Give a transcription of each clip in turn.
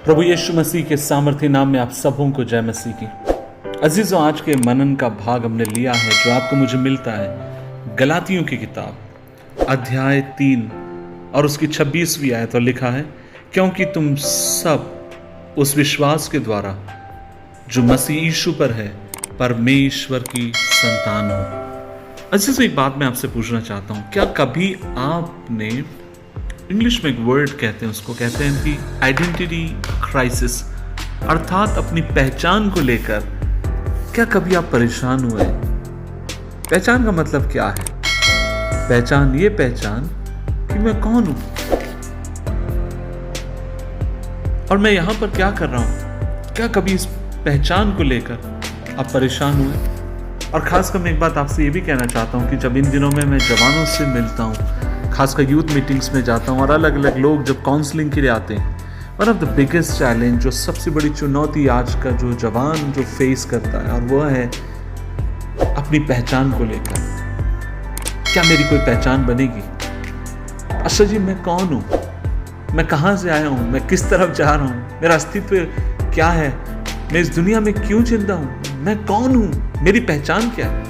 प्रभु यीशु मसीह के सामर्थ्य नाम में आप सबों को जय मसीह की। अजीजों, आज के मनन का भाग हमने लिया है जो आपको मुझे मिलता है गलातियों की किताब अध्याय 3 और उसकी 26वीं आयत पर लिखा है, क्योंकि तुम सब उस विश्वास के द्वारा जो मसीह यीशु पर है परमेश्वर की संतान हो। अजीजों, एक बात मैं आपसे पूछना चाहता हूं, क्या कभी आपने, इंग्लिश में एक वर्ड कहते हैं, उसको कहते हैं कि आइडेंटिटी क्राइसिस, अर्थात अपनी पहचान को लेकर क्या कभी आप परेशान हुए? पहचान का मतलब क्या है? पहचान, ये पहचान कि मैं कौन हूं और मैं यहां पर क्या कर रहा हूं। क्या कभी इस पहचान को लेकर आप परेशान हुए? और खासकर मैं एक बात आपसे ये भी कहना चाहता हूं कि जब इन दिनों में मैं जवानों से मिलता हूं, खासकर यूथ मीटिंग्स में जाता हूं और अलग अलग लोग जब काउंसलिंग के लिए आते हैं, one of the biggest challenge, जो सबसे बड़ी चुनौती आज का जो जवान जो फेस करता है, और वह है अपनी पहचान को लेकर। क्या मेरी कोई पहचान बनेगी? अच्छा जी, मैं कौन हूं? मैं कहां से आया हूं? मैं किस तरफ जा रहा हूं? मेरा अस्तित्व क्या है? मैं इस दुनिया में क्यों जिंदा हूं? मैं कौन हूं? मेरी पहचान क्या है?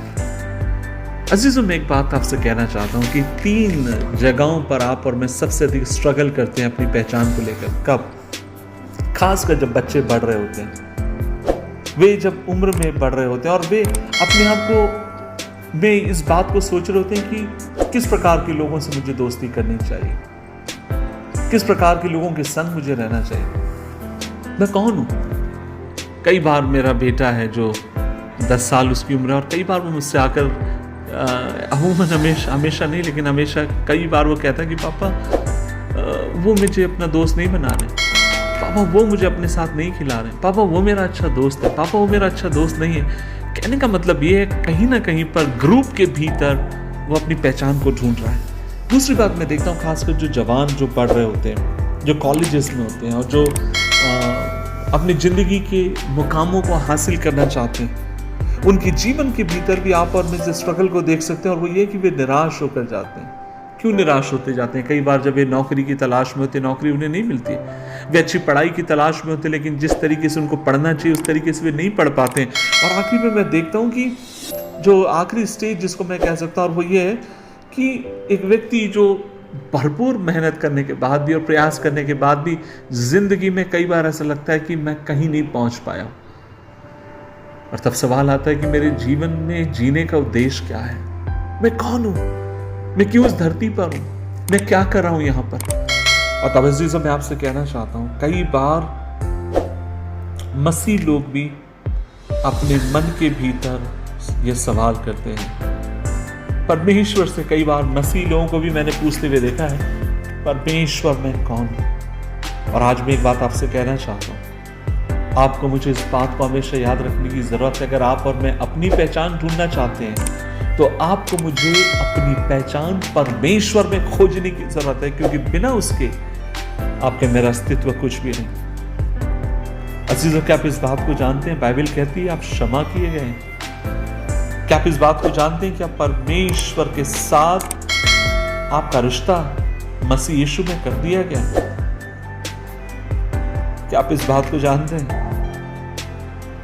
अजीजों, मैं एक बात आपसे कहना चाहता हूं कि 3 जगहों पर आप और मैं सबसे अधिक स्ट्रगल करते हैं अपनी पहचान को लेकर। कब? खासकर जब बच्चे बढ़ रहे होते हैं, वे जब उम्र में बढ़ रहे होते हैं और वे अपने आप को, वे इस बात को सोच रहे होते हैं कि किस प्रकार के लोगों से मुझे दोस्ती करनी चाहिए, किस प्रकार के लोगों के संग मुझे रहना चाहिए, मैं कौन हूं। कई बार मेरा बेटा है जो 10 साल उसकी उम्र है, और कई बार वो मुझसे आकर अमूमन हमेशा नहीं, लेकिन हमेशा कई बार वो कहता है कि पापा वो मुझे अपना दोस्त नहीं बना रहे, पापा वो मुझे अपने साथ नहीं खिला रहे, पापा वो मेरा अच्छा दोस्त है, पापा वो मेरा अच्छा दोस्त नहीं है। कहने का मतलब ये है, कहीं ना कहीं पर ग्रुप के भीतर वो अपनी पहचान को ढूंढ रहा है। दूसरी बात मैं देखता हूँ, खासकर जो जवान जो पढ़ रहे होते हैं, जो कॉलेजेस में होते हैं और जो अपनी ज़िंदगी के मुकामों को हासिल करना चाहते हैं, उनके जीवन के भीतर भी आप और मैं इस स्ट्रगल को देख सकते हैं, और वो ये कि वे निराश होकर जाते हैं। क्यों निराश होते जाते हैं? कई बार जब वे नौकरी की तलाश में होते, नौकरी उन्हें नहीं मिलती, वे अच्छी पढ़ाई की तलाश में होते, लेकिन जिस तरीके से उनको पढ़ना चाहिए उस तरीके से वे नहीं पढ़ पाते हैं। और आखिर में मैं देखता हूँ कि जो आखिरी स्टेज जिसको मैं कह सकता हूँ, और वो ये है कि एक व्यक्ति जो भरपूर मेहनत करने के बाद भी और प्रयास करने के बाद भी जिंदगी में कई बार ऐसा लगता है कि मैं कहीं नहीं पहुंच पाया, और तब सवाल आता है कि मेरे जीवन में जीने का उद्देश्य क्या है? मैं कौन हूं? मैं क्यों इस धरती पर हूं? मैं क्या कर रहा हूं यहां पर? और तब अजीजों, मैं आपसे कहना चाहता हूं, कई बार मसीह लोग भी अपने मन के भीतर यह सवाल करते हैं परमेश्वर से। कई बार मसीह लोगों को भी मैंने पूछते हुए देखा है, परमेश्वर मैं कौन हूं? और आज मैं एक बात आपसे कहना चाहता हूं, आपको मुझे इस बात को हमेशा याद रखने की जरूरत है। अगर आप और मैं अपनी पहचान ढूंढना चाहते हैं तो आपको मुझे अपनी पहचान परमेश्वर में खोजने की जरूरत है, क्योंकि बिना उसके आपके मेरा अस्तित्व कुछ भी नहीं। अजीजों, क्या आप इस बात को जानते हैं? बाइबल कहती है आप क्षमा किए गए हैं। क्या आप इस बात को जानते हैं कि आप परमेश्वर के साथ आपका रिश्ता मसीह यीशु में कर दिया गया? क्या आप इस बात को जानते हैं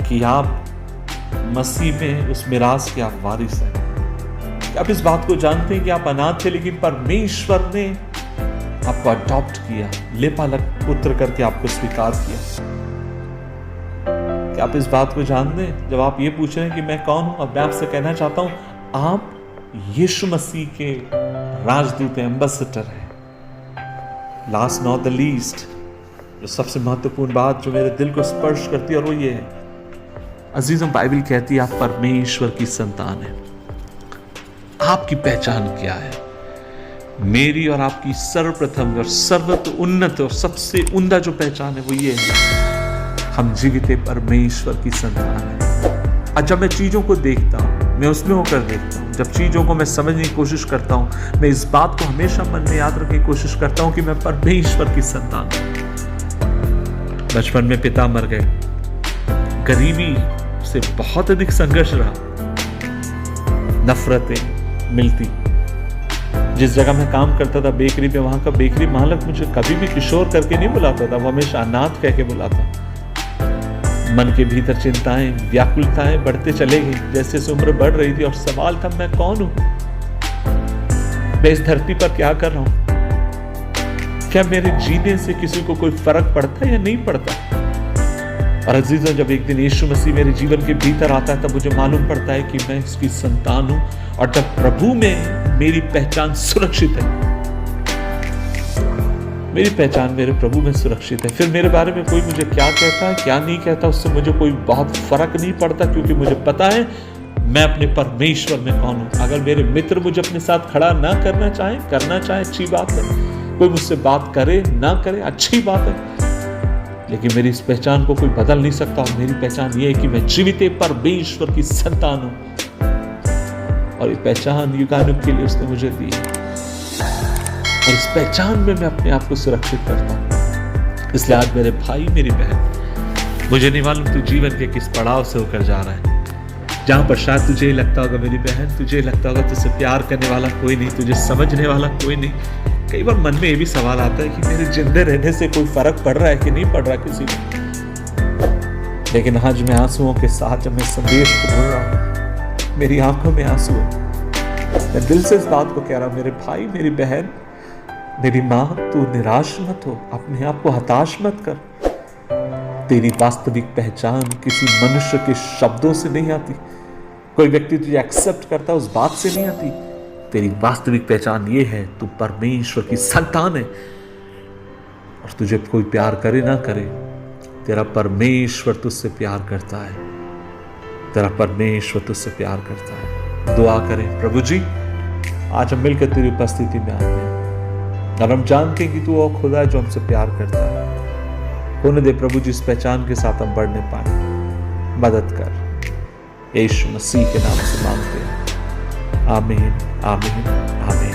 कि आप मसीह में उस मिरास के आप वारिस हैं? क्या आप इस बात को जानते हैं कि आप अनाथ थे, लेकिन परमेश्वर ने आपको अडॉप्ट किया, लेपालक पुत्र करके आपको स्वीकार किया? क्या आप इस बात को जानते हैं? जब आप ये पूछ रहे हैं कि मैं कौन हूं, अब मैं आपसे कहना चाहता हूं, आप यीशु मसीह के राजदूत हैं, एम्बेसडर हैं। लास्ट नॉट द लीस्ट, जो सबसे महत्वपूर्ण बात जो मेरे दिल को स्पर्श करती है, और वो ये है, अजीजों, बाइबल कहती है आप परमेश्वर की संतान है। आपकी पहचान क्या है? मेरी और आपकी सर्वप्रथम और सर्वत्र उन्नत और सबसे उम्दा जो पहचान है वो ये है, हम जीवित परमेश्वर की संतान है। और जब मैं चीजों को देखता हूं, मैं उसमें होकर देखता हूं, जब चीजों को मैं समझने की कोशिश करता हूं, मैं इस बात को हमेशा मन में याद रखने की कोशिश करता हूं कि मैं परमेश्वर की संतान हूं। बचपन में पिता मर गए, गरीबी से बहुत अधिक संघर्ष रहा, नफरतें मिलती, जिस जगह मैं काम करता था बेकरी पे, वहाँ का बेकरी मालक मुझे कभी भी किशोर करके नहीं बुलाता था, वो हमेशा अनाथ कह के बुलाता। मन के भीतर चिंताएं, व्याकुलताएं बढ़ते चले गई जैसे जैसे उम्र बढ़ रही थी, और सवाल था मैं कौन हूं, मैं इस धरती पर क्या कर रहा हूं, क्या मेरे जीने से किसी को कोई फर्क पड़ता है या नहीं पड़ता। और अजीजों, जब एक दिन यीशु मसीह मेरे जीवन के भीतर आता है तब मुझे मालूम पड़ता है कि मैं इसकी संतान हूं, और जब प्रभु में मेरी पहचान सुरक्षित है, मेरी पहचान मेरे प्रभु में सुरक्षित है, फिर मेरे बारे में कोई मुझे क्या कहता है क्या नहीं कहता उससे मुझे कोई बहुत फर्क नहीं पड़ता, क्योंकि मुझे पता है मैं अपने परमेश्वर में कौन हूं। अगर मेरे मित्र मुझे अपने साथ खड़ा ना करना चाहे अच्छी बात है, कोई मुझसे बात करे ना करे अच्छी बात है, लेकिन मेरी इस पहचान को कोई बदल नहीं सकता। और मेरी पहचान ये है कि मैं जीवित परमेश्वर की संतान हूं, और ये पहचान युगानुग के लिए उसने मुझे दी है, और इस पहचान में मैं अपने आप को सुरक्षित करता हूं। इसलिए आज मेरे भाई मेरी बहन, मुझे नहीं मालूम तू जीवन के किस पड़ाव से होकर जा रहा है, जहां पर शायद तुझे लगता होगा मेरी बहन, तुझे लगता होगा तुझसे प्यार करने वाला कोई नहीं, तुझे समझने वाला कोई नहीं। कई बार मन में ये भी सवाल आता है कि मेरे जिंदे रहने से कोई फर्क पड़ रहा है कि नहीं पड़ रहा किसी को। लेकिन आज मैं आंसुओं के साथ जब मैं संदेश को बोल रहा हूं, मेरी आंखों में आंसू है। मैं दिल से इस बात को कह रहा हूं, मेरे भाई मेरी बहन मेरी माँ, तू निराश मत हो, अपने आप को हताश मत कर। तेरी वास्तविक पहचान किसी मनुष्य के शब्दों से नहीं आती, कोई व्यक्ति तुझे एक्सेप्ट करता उस बात से नहीं आती। तेरी वास्तविक पहचान ये है, तू परमेश्वर की संतान है, और तुझे कोई प्यार करे ना करे, तेरा परमेश्वर तुझसे प्यार करता है, तेरा परमेश्वर तुझसे प्यार करता है। दुआ करें, प्रभु जी आज हम मिलकर तेरी उपस्थिति में आते हैं, और हम जानते हैं कि तू वो खुदा है जो हमसे प्यार करता है। होने दे प्रभु जी, इस पहचान के साथ हम बढ़ने पाए, मदद कर, यीशु मसीह के नाम से मांगते हैं, आमीन आमीन आमीन।